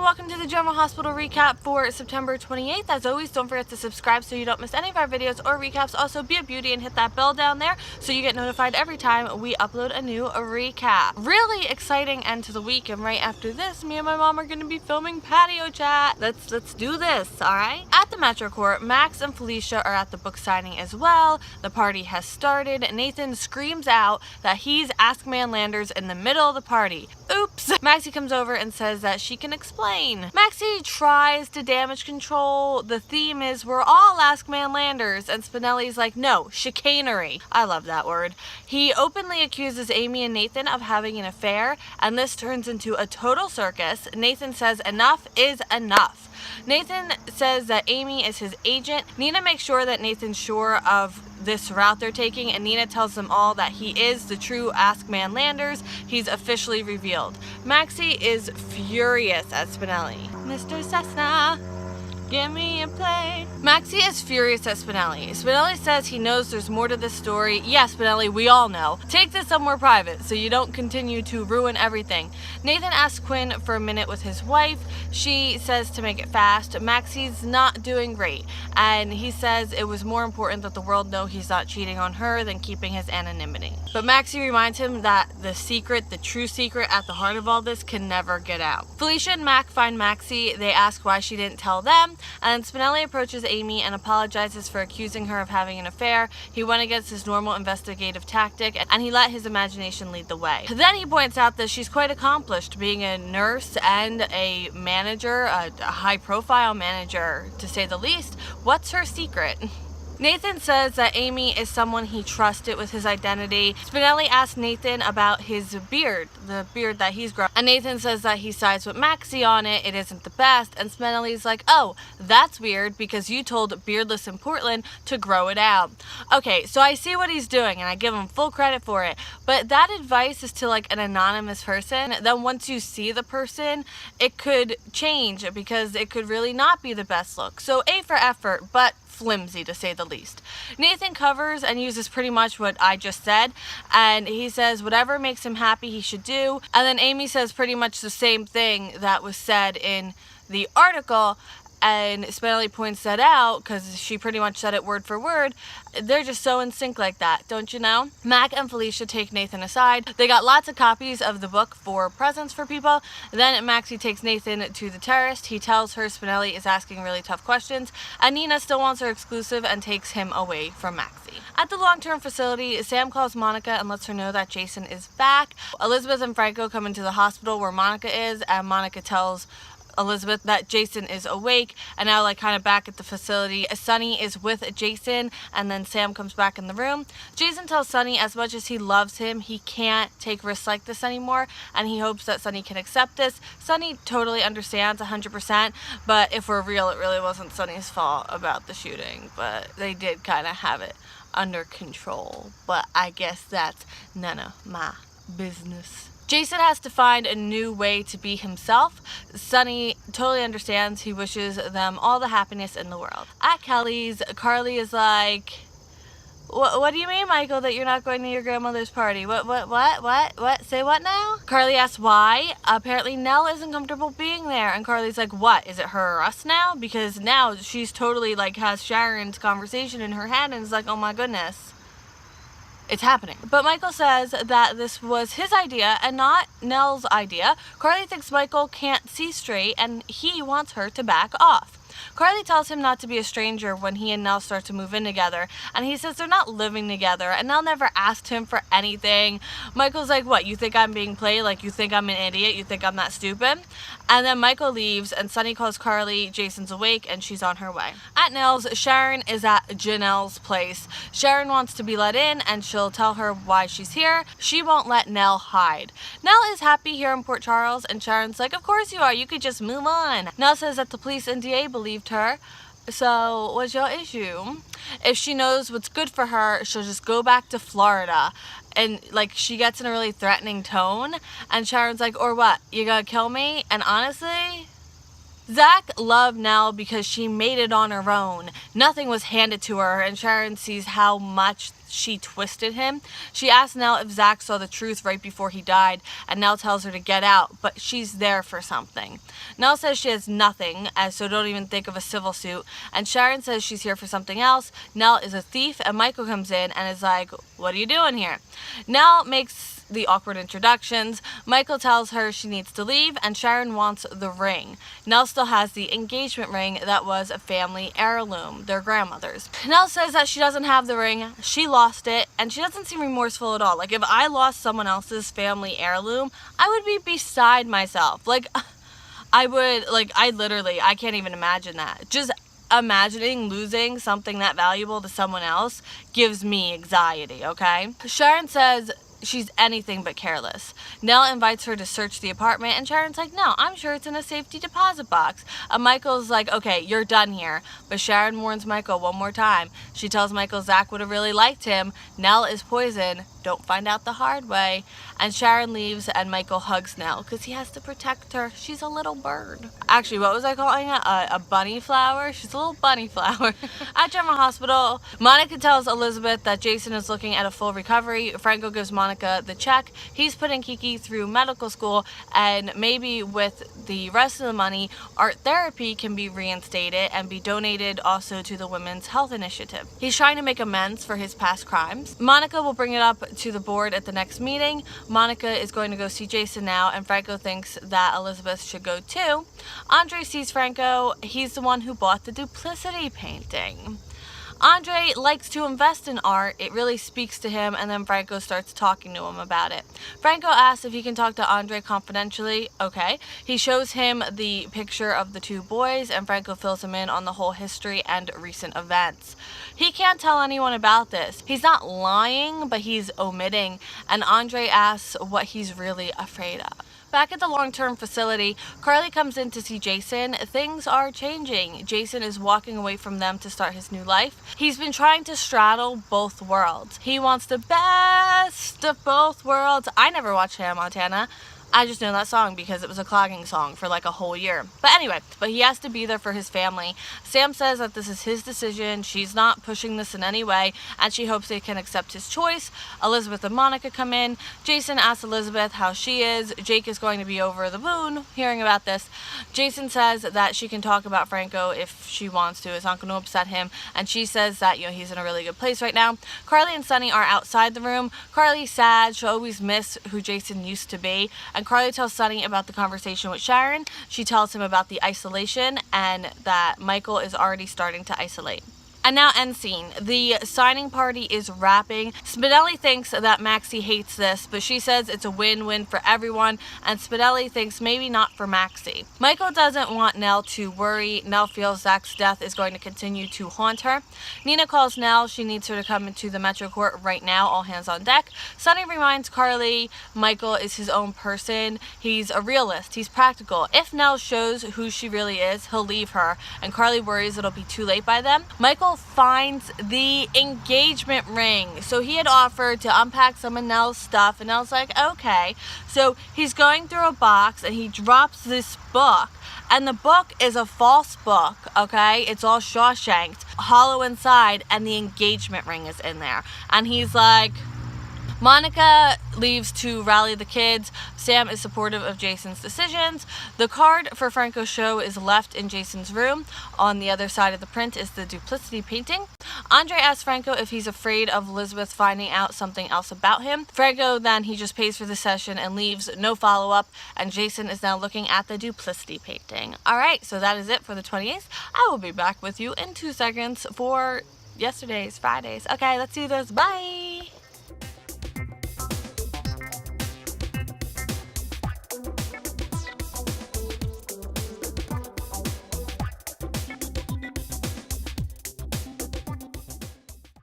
welcome to the General Hospital recap for September 28th. As always, don't forget to subscribe so you don't miss any of our videos or recaps. Also, be a beauty and hit that bell down there so you get notified every time we upload a new recap. Really exciting end to the week, and right after this, me and my mom are going to be filming Patio Chat. Let's do this, alright? At the Metro Court, Max and Felicia are at the book signing as well. The party has started. Nathan screams out that he's Ask Man Landers in the middle of the party. Oops! Maxie comes over and says that she can explain. Maxie tries to damage control. The theme is we're all Ask Man Landers, and Spinelli's like, no, chicanery. I love that word. He openly accuses Amy and Nathan of having an affair, and this turns into a total circus. Nathan says enough is enough. Nathan says that Amy is his agent. Nina makes sure that Nathan's sure of this route they're taking, and Nina tells them all that he is the true Ask Man Landers. He's officially revealed. Maxie is furious at Spinelli. Mr. Cessna, give me a plane. Maxie is furious at Spinelli. Spinelli says he knows there's more to this story. Yeah, Spinelli, we all know. Take this somewhere private so you don't continue to ruin everything. Nathan asks Quinn for a minute with his wife. She says to make it fast. Maxie's not doing great, and he says it was more important that the world know he's not cheating on her than keeping his anonymity. But Maxie reminds him that the secret, the true secret at the heart of all this can never get out. Felicia and Mac find Maxie. They ask why she didn't tell them, and Spinelli approaches Amy and apologizes for accusing her of having an affair. He went against his normal investigative tactic, and he let his imagination lead the way. Then he points out that she's quite accomplished, being a nurse and a manager, a high-profile manager, to say the least. What's her secret? Nathan says that Amy is someone he trusted with his identity. Spinelli asks Nathan about his beard, the beard that he's grown. And Nathan says that he sides with Maxie on it. It isn't the best. And Spinelli's like, oh, that's weird because you told Beardless in Portland to grow it out. Okay, so I see what he's doing and I give him full credit for it. But that advice is to like an anonymous person. Then once you see the person, it could change because it could really not be the best look. So A for effort, but flimsy to say the least. Nathan covers and uses pretty much what I just said, and he says whatever makes him happy he should do, and then Amy says pretty much the same thing that was said in the article, and Spinelli points that out because she pretty much said it word for word. They're just so in sync like that, don't you know? Mac and Felicia take Nathan aside. They got lots of copies of the book for presents for people. Then Maxie takes Nathan to the terrace. He tells her Spinelli is asking really tough questions, and Nina still wants her exclusive and takes him away from Maxie. At the long-term facility, Sam calls Monica and lets her know that Jason is back. Elizabeth and Franco come into the hospital where Monica is, and Monica tells Elizabeth that Jason is awake, and now like kind of back at the facility, Sonny is with Jason, and then Sam comes back in the room. Jason tells Sonny as much as he loves him, he can't take risks like this anymore, and he hopes that Sonny can accept this. Sonny totally understands 100%, but if we're real, it really wasn't Sonny's fault about the shooting, but they did kind of have it under control, but I guess that's none of my business. Jason has to find a new way to be himself. Sonny totally understands. He wishes them all the happiness in the world. At Kelly's, Carly is like, what do you mean, Michael, that you're not going to your grandmother's party? What? Say what now? Carly asks why. Apparently Nelle isn't comfortable being there. And Carly's like, what? Is it her or us now? Because now she's totally like has Sharon's conversation in her head and is like, oh my goodness. It's happening. But Michael says that this was his idea and not Nelle's idea. Carly thinks Michael can't see straight and he wants her to back off. Carly tells him not to be a stranger when he and Nelle start to move in together, and he says they're not living together, and Nelle never asked him for anything. Michael's like, what, you think I'm being played? Like, you think I'm an idiot? You think I'm that stupid? And then Michael leaves, and Sonny calls Carly. Jason's awake, and she's on her way. At Nell's, Sharon is at Janelle's place. Sharon wants to be let in, and she'll tell her why she's here. She won't let Nelle hide. Nelle is happy here in Port Charles, and Sharon's like, of course you are. You could just move on. Nelle says that the police and DA believed her. So what's your issue? If she knows what's good for her, she'll just go back to Florida. And like she gets in a really threatening tone, and Sharon's like, or what, you gonna kill me? And honestly, Zach loved Nelle because she made it on her own. Nothing was handed to her, and Sharon sees how much she twisted him. She asks Nelle if Zach saw the truth right before he died, and Nelle tells her to get out, but she's there for something. Nelle says she has nothing, so don't even think of a civil suit, and Sharon says she's here for something else. Nelle is a thief, and Michael comes in and is like, "What are you doing here?" Nelle makes the awkward introductions. Michael tells her she needs to leave, and Sharon wants the ring. Nelle still has the engagement ring that was a family heirloom, their grandmother's. Nelle says that she doesn't have the ring, she lost it, and she doesn't seem remorseful at all. Like, if I lost someone else's family heirloom, I would be beside myself. Like, I can't even imagine that. Just imagining losing something that valuable to someone else gives me anxiety, okay? Sharon says she's anything but careless. Nelle invites her to search the apartment, and Sharon's like, "No, I'm sure it's in a safety deposit box." Michael's like, "Okay, you're done here." But Sharon warns Michael one more time. She tells Michael Zach would have really liked him. Nelle is poison. Don't find out the hard way. And Sharon leaves, and Michael hugs Nelle because he has to protect her. She's a little bird. Actually, what was I calling it? A bunny flower? She's a little bunny flower. At General Hospital, Monica tells Elizabeth that Jason is looking at a full recovery. Franco gives Monica the check. He's putting Kiki through medical school, and maybe with the rest of the money, art therapy can be reinstated and be donated also to the Women's Health Initiative. He's trying to make amends for his past crimes. Monica will bring it up to the board at the next meeting. Monica is going to go see Jason now, and Franco thinks that Elizabeth should go too. Andre sees Franco. He's the one who bought the duplicity painting. Andre likes to invest in art. It really speaks to him, and then Franco starts talking to him about it. Franco asks if he can talk to Andre confidentially. Okay. He shows him the picture of the two boys, and Franco fills him in on the whole history and recent events. He can't tell anyone about this. He's not lying, but he's omitting, and Andre asks what he's really afraid of. Back at the long-term facility, Carly comes in to see Jason. Things are changing. Jason is walking away from them to start his new life. He's been trying to straddle both worlds. He wants the best of both worlds. I never watched Hannah Montana. I just know that song because it was a clogging song for like a whole year. But anyway, he has to be there for his family. Sam says that this is his decision. She's not pushing this in any way, and she hopes they can accept his choice. Elizabeth and Monica come in. Jason asks Elizabeth how she is. Jake is going to be over the moon hearing about this. Jason says that she can talk about Franco if she wants to. It's not going to upset him. And she says that, he's in a really good place right now. Carly and Sunny are outside the room. Carly's sad. She'll always miss who Jason used to be. And Carly tells Sunny about the conversation with Sharon. She tells him about the isolation and that Michael is already starting to isolate. And now end scene. The signing party is wrapping. Spinelli thinks that Maxie hates this, but she says it's a win-win for everyone, and Spinelli thinks maybe not for Maxie. Michael doesn't want Nelle to worry. Nelle feels Zach's death is going to continue to haunt her. Nina calls Nelle. She needs her to come into the Metro Court right now, all hands on deck. Sunny reminds Carly Michael is his own person. He's a realist. He's practical. If Nelle shows who she really is, he'll leave her, and Carly worries it'll be too late by then. Michael finds the engagement ring. So he had offered to unpack some of Nelle's stuff, and Nelle's like, okay. So he's going through a box, and he drops this book, and the book is a false book, okay? It's all Shawshanked, hollow inside, and the engagement ring is in there. And he's like, Monica leaves to rally the kids. Sam is supportive of Jason's decisions. The card for Franco's show is left in Jason's room. On the other side of the print is the duplicity painting. Andre asks Franco if he's afraid of Elizabeth finding out something else about him. Franco then he just pays for the session and leaves, no follow-up, and Jason is now looking at the duplicity painting. Alright, so that is it for the 28th. I will be back with you in 2 seconds for yesterday's Fridays. Okay, let's do this. Bye!